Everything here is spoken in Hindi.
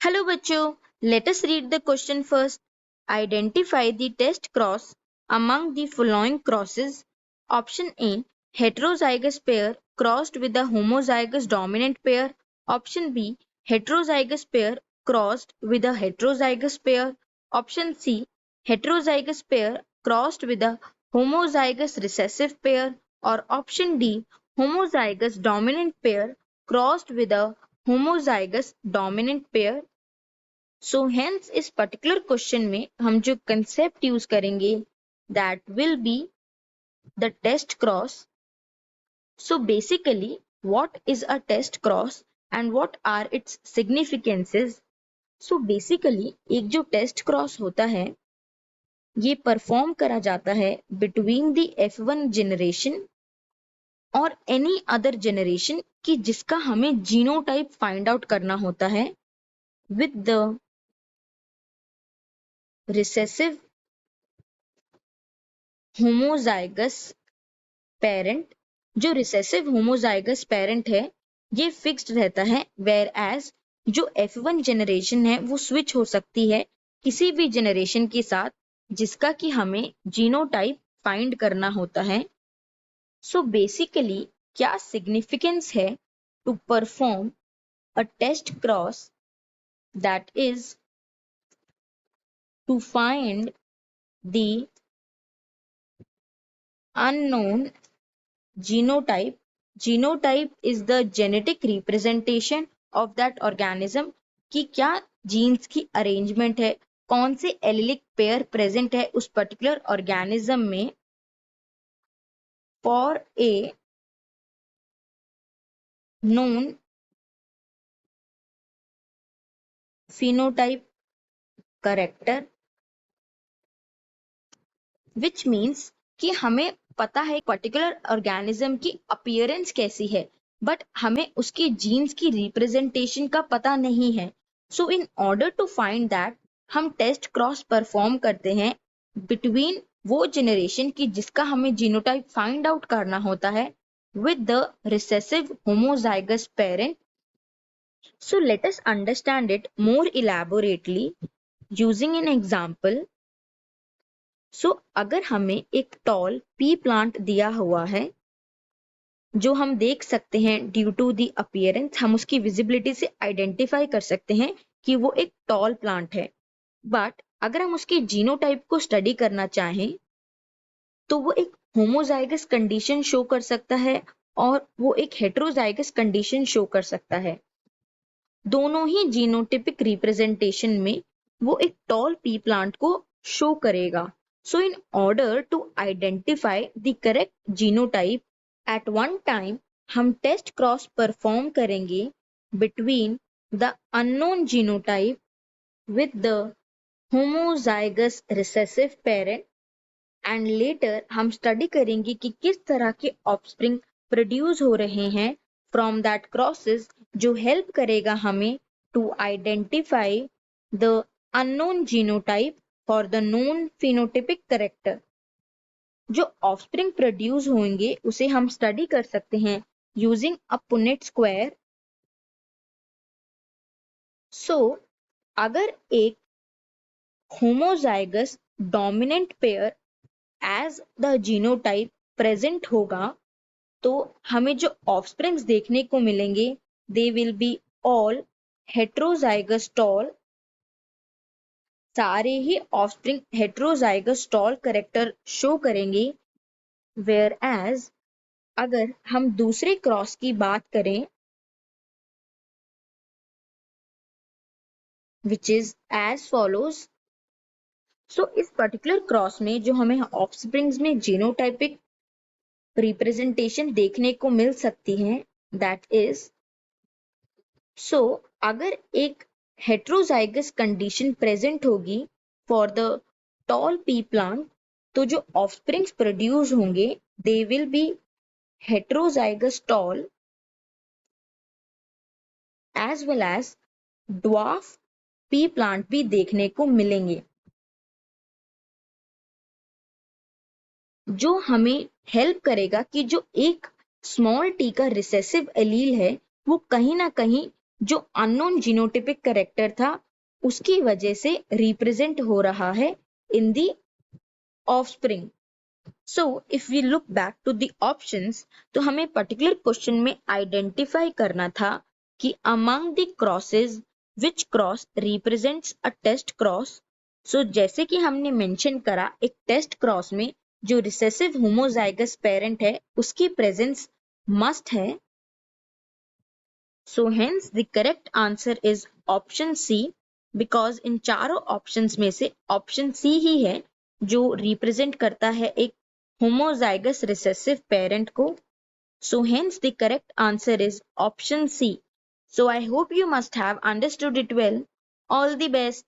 Hello बच्चों, let us read the question first. Identify the test cross among the following crosses. Option A, heterozygous pair crossed with a homozygous dominant pair. Option B, heterozygous pair crossed with a heterozygous pair. Option C, heterozygous pair crossed with a homozygous recessive pair. Or option D, homozygous dominant pair crossed with a homozygous dominant pair. So hence इस पर्टिकुलर क्वेश्चन में हम जो कंसेप्ट यूज करेंगे that will be the test cross. So basically what is a test cross and what are its significances. So basically एक जो टेस्ट क्रॉस होता है ये परफॉर्म करा जाता है बिटवीन द F1 जनरेशन और एनी अदर जनरेशन कि जिसका हमें जीनोटाइप फाइंड आउट करना होता है with the recessive homozygous parent. जो रिसेसिव होमोजाइगस पेरेंट है ये फिक्स्ड रहता है, वेयर एज जो F1 जनरेशन है वो स्विच हो सकती है किसी भी जनरेशन के साथ जिसका कि हमें जीनोटाइप फाइंड करना होता है. सो बेसिकली क्या सिग्निफिकेंस है to perform a test cross that is to find the unknown genotype. Genotype is the genetic representation of that organism कि क्या जीन्स की अरेंजमेंट है, कौन से एलिलिक पेयर प्रेजेंट है उस पर्टिकुलर ऑर्गेनिज्म में for a known phenotype character. Which means कि हमें पता है पर्टिकुलर ऑर्गेनिज्म की अपीयरेंस कैसी है बट हमें उसके जीन्स की रिप्रेजेंटेशन का पता नहीं है. So in order to find that हम टेस्ट क्रॉस परफॉर्म करते हैं बिटवीन वो जनरेशन की जिसका हमें जीनोटाइप फाइंड आउट करना होता है with the recessive homozygous parent. So let us understand it more elaborately using an example. So अगर हमें एक टॉल पी प्लांट दिया हुआ है जो हम देख सकते हैं ड्यू टू दी अपीयरेंस हम उसकी विजिबिलिटी से आइडेंटिफाई कर सकते हैं कि वो एक टॉल प्लांट है. बट अगर हम उसके जीनोटाइप को स्टडी करना चाहें तो वो एक होमोजाइगस कंडीशन शो कर सकता है और वो एक हेट्रोजाइगस कंडीशन शो कर सकता है. दोनों ही जीनोटिपिक रिप्रेजेंटेशन में वो एक टॉल पी प्लांट को शो करेगा. So in order to identify the correct genotype at one time हम टेस्ट क्रॉस परफॉर्म करेंगे between the unknown genotype with the homozygous recessive parent and later हम स्टडी करेंगे कि किस तरह के ऑफस्प्रिंग प्रोड्यूस हो रहे हैं फ्रॉम दैट क्रॉसेस जो हेल्प करेगा हमें to identify the unknown genotype for the known phenotypic character. जो ऑफस्प्रिंग प्रोड्यूस होंगे उसे हम स्टडी कर सकते हैं using a Punnett square. So अगर एक homozygous dominant pair as the genotype present होगा तो हमें जो ऑफस्प्रिंग्स देखने को मिलेंगे they will be all heterozygous tall. सारे ही offspring heterozygous tall character show करेंगे, वेयर एज अगर हम दूसरे क्रॉस की बात करें विच इज एज फॉलोज. सो इस पर्टिकुलर क्रॉस में जो हमें ऑफस्प्रिंग्स में जीनोटाइपिक रिप्रेजेंटेशन देखने को मिल सकती है दैट इज. सो अगर एक हेट्रोजाइगस कंडीशन प्रेजेंट होगी for the tall pea plant तो जो ऑफस्प्रिंग्स प्रोड्यूस होंगे they will be heterozygous tall as well as dwarf pea plant भी देखने को मिलेंगे जो हमें हेल्प करेगा कि जो एक स्मॉल टी का रिसेसिव एलील है वो कहीं ना कहीं जो अननोन जीनोटिपिक कैरेक्टर था उसकी वजह से रिप्रेजेंट हो रहा है in the offspring. So if we look back to the options, तो हमें पर्टिकुलर क्वेश्चन में आइडेंटिफाई करना था कि among the crosses which cross represents a test cross. So जैसे कि हमने मेंशन करा, एक टेस्ट क्रॉस में जो रिसेसिव होमोजाइगस पेरेंट है उसकी प्रेजेंस मस्ट है। So hence the correct answer is option C, because इन चारों ऑप्शंस में से ऑप्शन सी ही है जो रिप्रेजेंट करता है एक होमोजाइगस रिसेसिव पेरेंट को। So hence the correct answer is option C. So I hope you must have understood it well. All the best.